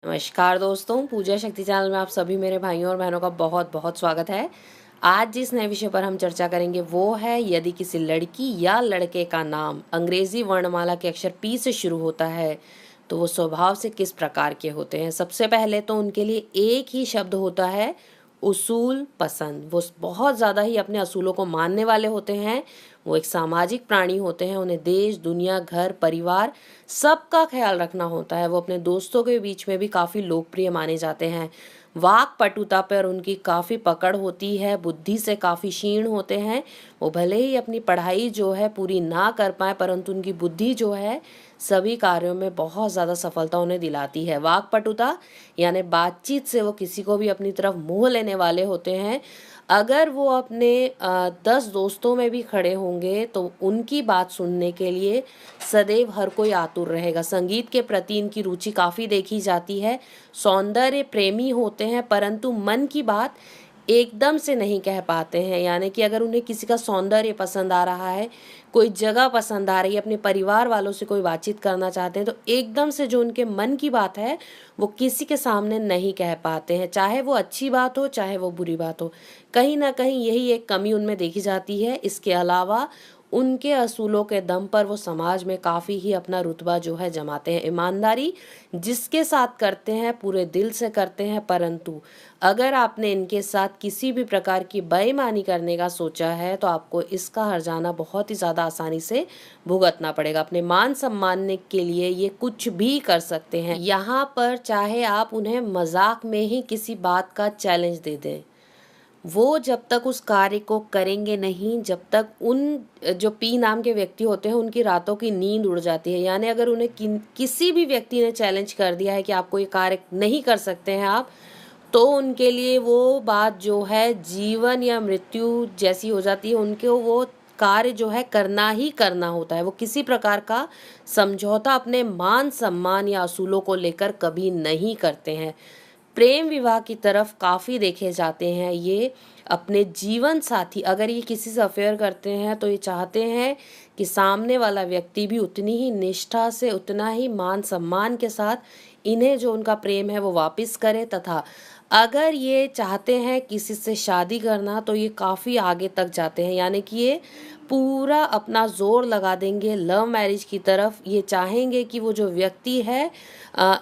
नमस्कार दोस्तों, पूजा शक्ति चैनल में आप सभी मेरे भाइयों और बहनों का बहुत बहुत स्वागत है। आज जिस नए विषय पर हम चर्चा करेंगे वो है, यदि किसी लड़की या लड़के का नाम अंग्रेजी वर्णमाला के अक्षर पी से शुरू होता है तो वो स्वभाव से किस प्रकार के होते हैं। सबसे पहले तो उनके लिए एक ही शब्द होता है, उसूल पसंद। वो बहुत ज़्यादा ही अपने असूलों को मानने वाले होते हैं। वो एक सामाजिक प्राणी होते हैं। उन्हें देश, दुनिया, घर, परिवार सबका ख्याल रखना होता है। वो अपने दोस्तों के बीच में भी काफ़ी लोकप्रिय माने जाते हैं। वाक पटुता पर उनकी काफ़ी पकड़ होती है। बुद्धि से काफ़ी क्षीण होते हैं। वो भले ही अपनी पढ़ाई जो है पूरी ना कर पाए, परंतु उनकी बुद्धि जो है सभी कार्यों में बहुत ज़्यादा सफलता उन्हें दिलाती है। वाक पटुता यानी बातचीत से वो किसी को भी अपनी तरफ मोह लेने वाले होते हैं। अगर वो अपने 10 दोस्तों में भी खड़े होंगे तो उनकी बात सुनने के लिए सदैव हर कोई आतुर रहेगा। संगीत के प्रति इनकी रुचि काफ़ी देखी जाती है। सौंदर्य प्रेमी होते हैं, परंतु मन की बात एकदम से नहीं कह पाते हैं। यानी कि अगर उन्हें किसी का सौंदर्य पसंद आ रहा है, कोई जगह पसंद आ रही है, अपने परिवार वालों से कोई बातचीत करना चाहते हैं, तो एकदम से जो उनके मन की बात है वो किसी के सामने नहीं कह पाते हैं। चाहे वो अच्छी बात हो, चाहे वो बुरी बात हो, कहीं ना कहीं यही एक कमी उनमें देखी जाती है। इसके अलावा उनके असूलों के दम पर वो समाज में काफ़ी ही अपना रुतबा जो है जमाते हैं। ईमानदारी जिसके साथ करते हैं पूरे दिल से करते हैं, परंतु अगर आपने इनके साथ किसी भी प्रकार की बेईमानी करने का सोचा है तो आपको इसका हर्जाना बहुत ही ज़्यादा आसानी से भुगतना पड़ेगा। अपने मान सम्मान के लिए ये कुछ भी कर सकते हैं। यहाँ पर चाहे आप उन्हें मजाक में ही किसी बात का चैलेंज दे दें, वो जब तक उस कार्य को करेंगे नहीं, जब तक उन जो पी नाम के व्यक्ति होते हैं उनकी रातों की नींद उड़ जाती है। यानी अगर उन्हें किसी भी व्यक्ति ने चैलेंज कर दिया है कि आपको ये कार्य नहीं कर सकते हैं आप, तो उनके लिए वो बात जो है जीवन या मृत्यु जैसी हो जाती है। उनको वो कार्य जो है करना ही करना होता है। वो किसी प्रकार का समझौता अपने मान सम्मान या असूलों को लेकर कभी नहीं करते हैं। प्रेम विवाह की तरफ काफ़ी देखे जाते हैं। ये अपने जीवन साथी, अगर ये किसी से अफेयर करते हैं तो ये चाहते हैं कि सामने वाला व्यक्ति भी उतनी ही निष्ठा से, उतना ही मान सम्मान के साथ इन्हें जो उनका प्रेम है वो वापस करे। तथा अगर ये चाहते हैं किसी से शादी करना तो ये काफ़ी आगे तक जाते हैं। यानी कि ये पूरा अपना जोर लगा देंगे लव मैरिज की तरफ। ये चाहेंगे कि वो जो व्यक्ति है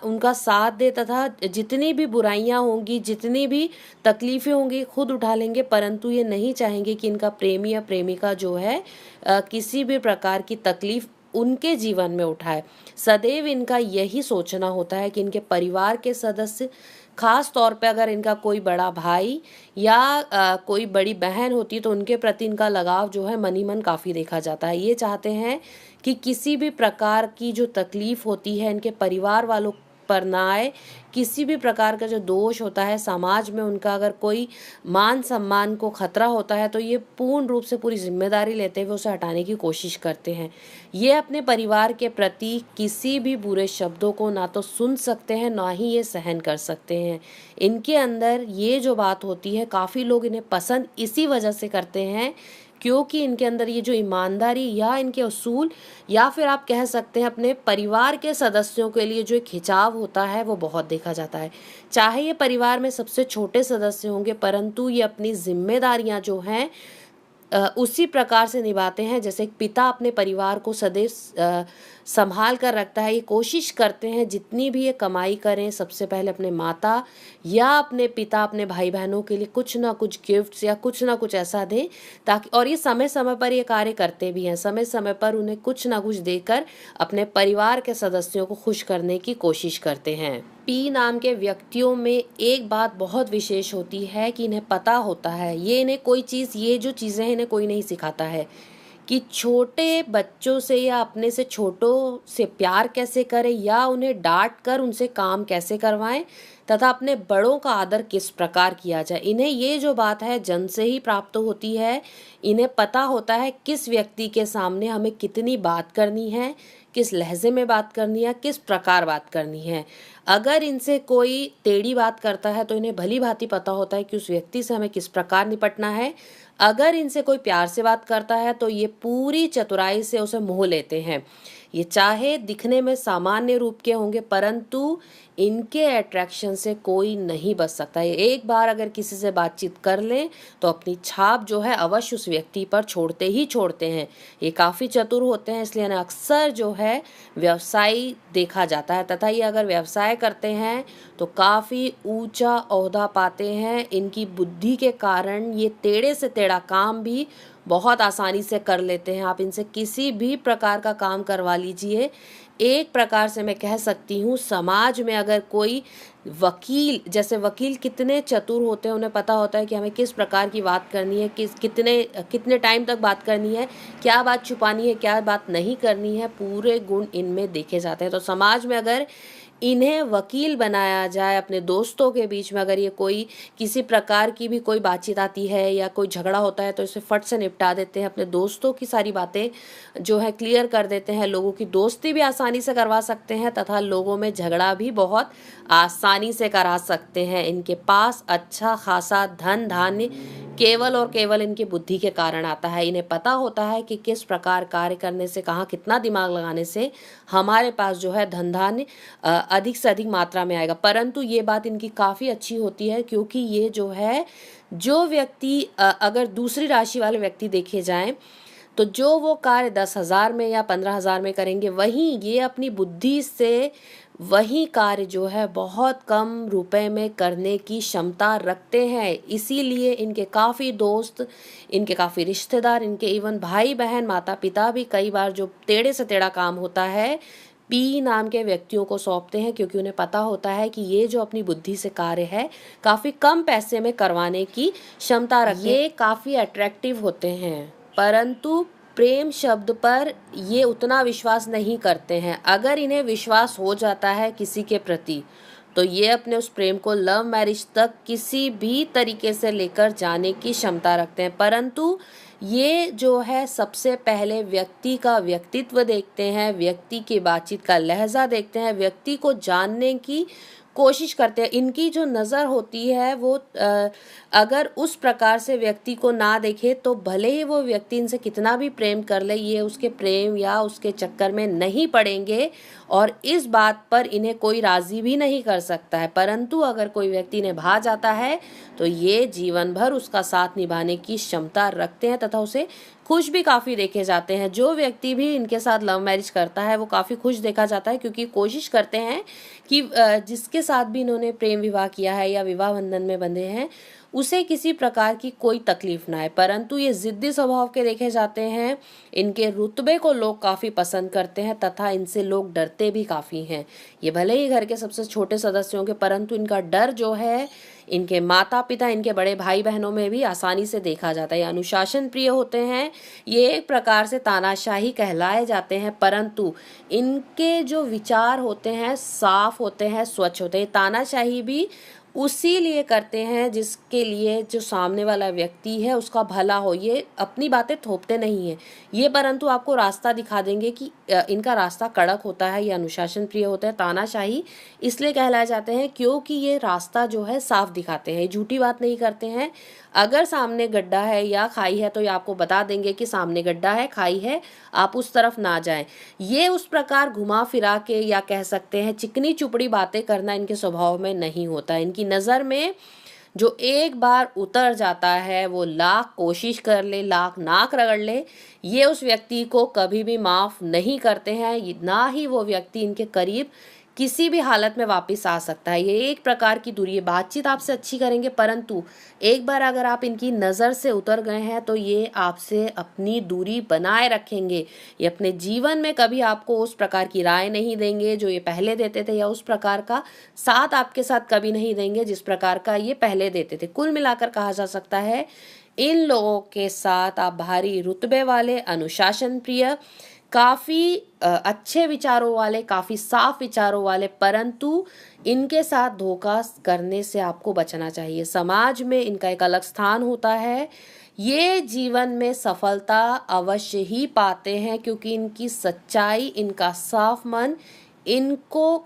उनका साथ दे, तथा जितनी भी बुराइयां होंगी, जितनी भी तकलीफ़ें होंगी खुद उठा लेंगे, परंतु ये नहीं चाहेंगे कि इनका प्रेमी या प्रेमिका जो है किसी भी प्रकार की तकलीफ़ उनके जीवन में उठाए। सदैव इनका यही सोचना होता है कि इनके परिवार के सदस्य, खास तौर पे अगर इनका कोई बड़ा भाई या कोई बड़ी बहन होती है तो उनके प्रति इनका लगाव जो है मन ही मन काफ़ी देखा जाता है। ये चाहते हैं कि किसी भी प्रकार की जो तकलीफ़ होती है इनके परिवार वालों पर ना आए। किसी भी प्रकार का जो दोष होता है समाज में, उनका अगर कोई मान सम्मान को खतरा होता है तो ये पूर्ण रूप से पूरी जिम्मेदारी लेते हुए उसे हटाने की कोशिश करते हैं। ये अपने परिवार के प्रति किसी भी बुरे शब्दों को ना तो सुन सकते हैं, ना ही ये सहन कर सकते हैं। इनके अंदर ये जो बात होती है, काफ़ी लोग इन्हें पसंद इसी वजह से करते हैं क्योंकि इनके अंदर ये जो ईमानदारी या इनके असूल, या फिर आप कह सकते हैं अपने परिवार के सदस्यों के लिए जो एक खिंचाव होता है वो बहुत देखा जाता है। चाहे ये परिवार में सबसे छोटे सदस्य होंगे, परंतु ये अपनी जिम्मेदारियां जो हैं उसी प्रकार से निभाते हैं जैसे एक पिता अपने परिवार को सदैव संभाल कर रखता है। ये कोशिश करते हैं जितनी भी ये कमाई करें, सबसे पहले अपने माता या अपने पिता, अपने भाई बहनों के लिए कुछ ना कुछ गिफ्ट्स या कुछ ना कुछ ऐसा दें ताकि, और ये समय समय पर ये कार्य करते भी हैं। समय समय पर उन्हें कुछ ना कुछ देकर अपने परिवार के सदस्यों को खुश करने की कोशिश करते हैं। पी नाम के व्यक्तियों में एक बात बहुत विशेष होती है कि इन्हें पता होता है, ये इन्हें कोई चीज़, ये जो चीज़ें हैं इन्हें कोई नहीं सिखाता है कि छोटे बच्चों से या अपने से छोटों से प्यार कैसे करें या उन्हें डांट कर उनसे काम कैसे करवाएं, तथा अपने बड़ों का आदर किस प्रकार किया जाए। इन्हें ये जो बात है जन्म से ही प्राप्त होती है। इन्हें पता होता है किस व्यक्ति के सामने हमें कितनी बात करनी है, किस लहजे में बात करनी है, किस प्रकार बात करनी है। अगर इनसे कोई टेढ़ी बात करता है तो इन्हें भली भांति पता होता है कि उस व्यक्ति से हमें किस प्रकार निपटना है। अगर इनसे कोई प्यार से बात करता है तो ये पूरी चतुराई से उसे मोह लेते हैं। ये चाहे दिखने में सामान्य रूप के होंगे, परंतु इनके अट्रैक्शन से कोई नहीं बच सकता। ये एक बार अगर किसी से बातचीत कर लें तो अपनी छाप जो है अवश्य उस व्यक्ति पर छोड़ते ही छोड़ते हैं। ये काफ़ी चतुर होते हैं, इसलिए इन्हें अक्सर जो है व्यवसायी देखा जाता है, तथा ये अगर व्यवसाय करते हैं तो काफ़ी ऊंचा ओहदा पाते हैं। इनकी बुद्धि के कारण ये टेढ़े से टेढ़ा काम भी बहुत आसानी से कर लेते हैं। आप इनसे किसी भी प्रकार का काम करवा लीजिए। एक प्रकार से मैं कह सकती हूँ, समाज में अगर कोई वकील, जैसे वकील कितने चतुर होते हैं, उन्हें पता होता है कि हमें किस प्रकार की बात करनी है, कितने टाइम तक बात करनी है, क्या बात छुपानी है, क्या बात नहीं करनी है, पूरे गुण इनमें देखे जाते हैं। तो समाज में अगर इन्हें वकील बनाया जाए, अपने दोस्तों के बीच में अगर ये कोई किसी प्रकार की भी कोई बातचीत आती है या कोई झगड़ा होता है तो इसे फट से निपटा देते हैं, अपने दोस्तों की सारी बातें जो है क्लियर कर देते हैं, लोगों की दोस्ती भी आसानी से करवा सकते हैं तथा लोगों में झगड़ा भी बहुत आसानी से करा सकते हैं। इनके पास अच्छा खासा धन धान्य केवल और केवल इनकी बुद्धि के कारण आता है। इन्हें पता होता है कि किस प्रकार कार्य करने से, कहाँ कितना दिमाग लगाने से हमारे पास जो है धन धान्य अधिक से अधिक मात्रा में आएगा। परंतु ये बात इनकी काफ़ी अच्छी होती है, क्योंकि ये जो है, जो व्यक्ति अगर दूसरी राशि वाले व्यक्ति देखे जाएं तो जो वो कार्य 10,000 में या 15,000 में करेंगे, वहीं ये अपनी बुद्धि से वही कार्य जो है बहुत कम रुपए में करने की क्षमता रखते हैं। इसीलिए इनके काफ़ी दोस्त, इनके काफ़ी रिश्तेदार, इनके इवन भाई बहन, माता पिता भी कई बार जो टेढ़े से टेढ़ा काम होता है पी नाम के व्यक्तियों को सौंपते हैं, क्योंकि उन्हें पता होता है कि ये जो अपनी बुद्धि से कार्य है काफ़ी कम पैसे में करवाने की क्षमता रखते हैं। ये काफ़ी अट्रैक्टिव होते हैं, परंतु प्रेम शब्द पर ये उतना विश्वास नहीं करते हैं। अगर इन्हें विश्वास हो जाता है किसी के प्रति तो ये अपने उस प्रेम को लव मैरिज तक किसी भी तरीके से लेकर जाने की क्षमता रखते हैं। परंतु ये जो है सबसे पहले व्यक्ति का व्यक्तित्व देखते हैं, व्यक्ति की बातचीत का लहजा देखते हैं, व्यक्ति को जानने की कोशिश करते हैं। इनकी जो नज़र होती है वो अगर उस प्रकार से व्यक्ति को ना देखे तो भले ही वो व्यक्ति इनसे कितना भी प्रेम कर ले, ये उसके प्रेम या उसके चक्कर में नहीं पड़ेंगे और इस बात पर इन्हें कोई राज़ी भी नहीं कर सकता है। परंतु अगर कोई व्यक्ति इन्हें भा जाता है तो ये जीवन भर उसका साथ निभाने की क्षमता रखते हैं तथा उसे खुश भी काफ़ी देखे जाते हैं। जो व्यक्ति भी इनके साथ लव मैरिज करता है वो काफ़ी खुश देखा जाता है, क्योंकि कोशिश करते हैं कि जिसके साथ भी इन्होंने प्रेम विवाह किया है या विवाह बंधन में बंधे हैं उसे किसी प्रकार की कोई तकलीफ ना आए। परंतु ये ज़िद्दी स्वभाव के देखे जाते हैं। इनके रुतबे को लोग काफ़ी पसंद करते हैं तथा इनसे लोग डरते भी काफ़ी हैं। ये भले ही घर के सबसे छोटे सदस्य होंगे, परंतु इनका डर जो है इनके माता पिता, इनके बड़े भाई बहनों में भी आसानी से देखा जाता है। ये अनुशासन प्रिय होते हैं, ये एक प्रकार से तानाशाही कहलाए जाते हैं, परंतु इनके जो विचार होते हैं साफ होते हैं, स्वच्छ होते हैं। तानाशाही भी उसी लिए करते हैं जिसके लिए जो सामने वाला व्यक्ति है उसका भला हो। ये अपनी बातें थोपते नहीं हैं ये, परंतु आपको रास्ता दिखा देंगे कि इनका रास्ता कड़क होता है। ये अनुशासन प्रिय होता है। तानाशाही इसलिए कहलाए जाते हैं क्योंकि ये रास्ता जो है साफ दिखाते हैं, झूठी बात नहीं करते हैं। अगर सामने गड्ढा है या खाई है तो ये आपको बता देंगे कि सामने गड्ढा है, खाई है, आप उस तरफ ना जाएं। ये उस प्रकार घुमा फिरा के या कह सकते हैं चिकनी चुपड़ी बातें करना इनके स्वभाव में नहीं होता। इनकी नज़र में जो एक बार उतर जाता है वो लाख कोशिश कर ले, लाख नाक रगड़ ले, ये उस व्यक्ति को कभी भी माफ़ नहीं करते हैं, ना ही वो व्यक्ति इनके करीब किसी भी हालत में वापस आ सकता है। ये एक प्रकार की दूरी है। बातचीत आपसे अच्छी करेंगे, परंतु एक बार अगर आप इनकी नज़र से उतर गए हैं तो ये आपसे अपनी दूरी बनाए रखेंगे। ये अपने जीवन में कभी आपको उस प्रकार की राय नहीं देंगे जो ये पहले देते थे, या उस प्रकार का साथ आपके साथ कभी नहीं देंगे जिस प्रकार का ये पहले देते थे। कुल मिलाकर कहा जा सकता है इन लोगों के साथ आप भारी रुतबे वाले, अनुशासन प्रिय, काफ़ी अच्छे विचारों वाले, काफ़ी साफ विचारों वाले, परंतु इनके साथ धोखा करने से आपको बचना चाहिए। समाज में इनका एक अलग स्थान होता है। ये जीवन में सफलता अवश्य ही पाते हैं क्योंकि इनकी सच्चाई, इनका साफ मन इनको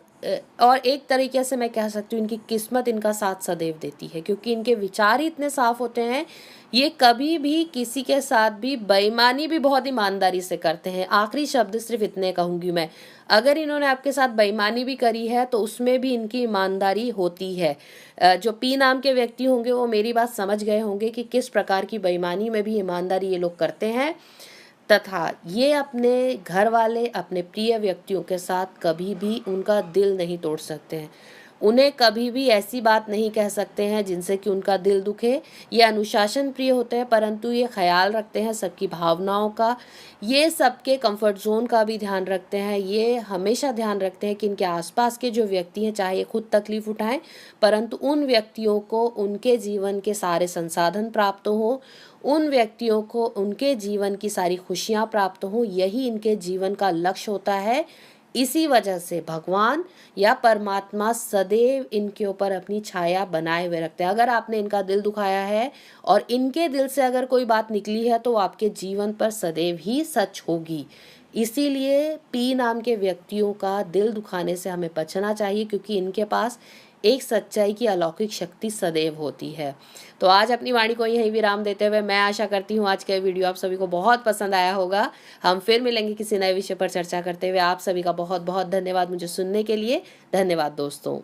और एक तरीके से मैं कह सकती हूँ इनकी किस्मत इनका साथ सदैव देती है, क्योंकि इनके विचार ही इतने साफ होते हैं। ये कभी भी किसी के साथ भी बेईमानी भी बहुत ईमानदारी से करते हैं। आखिरी शब्द सिर्फ इतने कहूँगी मैं, अगर इन्होंने आपके साथ बेईमानी भी करी है तो उसमें भी इनकी ईमानदारी होती है। जो पी नाम के व्यक्ति होंगे वो मेरी बात समझ गए होंगे कि किस प्रकार की बेईमानी में भी ईमानदारी ये लोग करते हैं, तथा ये अपने घर वाले, अपने प्रिय व्यक्तियों के साथ कभी भी उनका दिल नहीं तोड़ सकते हैं। उन्हें कभी भी ऐसी बात नहीं कह सकते हैं जिनसे कि उनका दिल दुखे। ये अनुशासन प्रिय होते हैं, परंतु ये ख्याल रखते हैं सबकी भावनाओं का, ये सबके कंफर्ट जोन का भी ध्यान रखते हैं। ये हमेशा ध्यान रखते हैं कि इनके आसपास के जो व्यक्ति हैं, चाहे ये खुद तकलीफ उठाएं, परंतु उन व्यक्तियों को उनके जीवन के सारे संसाधन प्राप्त हों, उन व्यक्तियों को उनके जीवन की सारी खुशियाँ प्राप्त हों, यही इनके जीवन का लक्ष्य होता है। इसी वजह से भगवान या परमात्मा सदैव इनके ऊपर अपनी छाया बनाए हुए रखते हैं। अगर आपने इनका दिल दुखाया है और इनके दिल से अगर कोई बात निकली है तो आपके जीवन पर सदैव ही सच होगी। इसीलिए पी नाम के व्यक्तियों का दिल दुखाने से हमें बचना चाहिए, क्योंकि इनके पास एक सच्चाई की अलौकिक शक्ति सदैव होती है। तो आज अपनी वाणी को यही विराम देते हुए मैं आशा करती हूँ आज का वीडियो आप सभी को बहुत पसंद आया होगा। हम फिर मिलेंगे किसी नए विषय पर चर्चा करते हुए। आप सभी का बहुत बहुत धन्यवाद मुझे सुनने के लिए। धन्यवाद दोस्तों।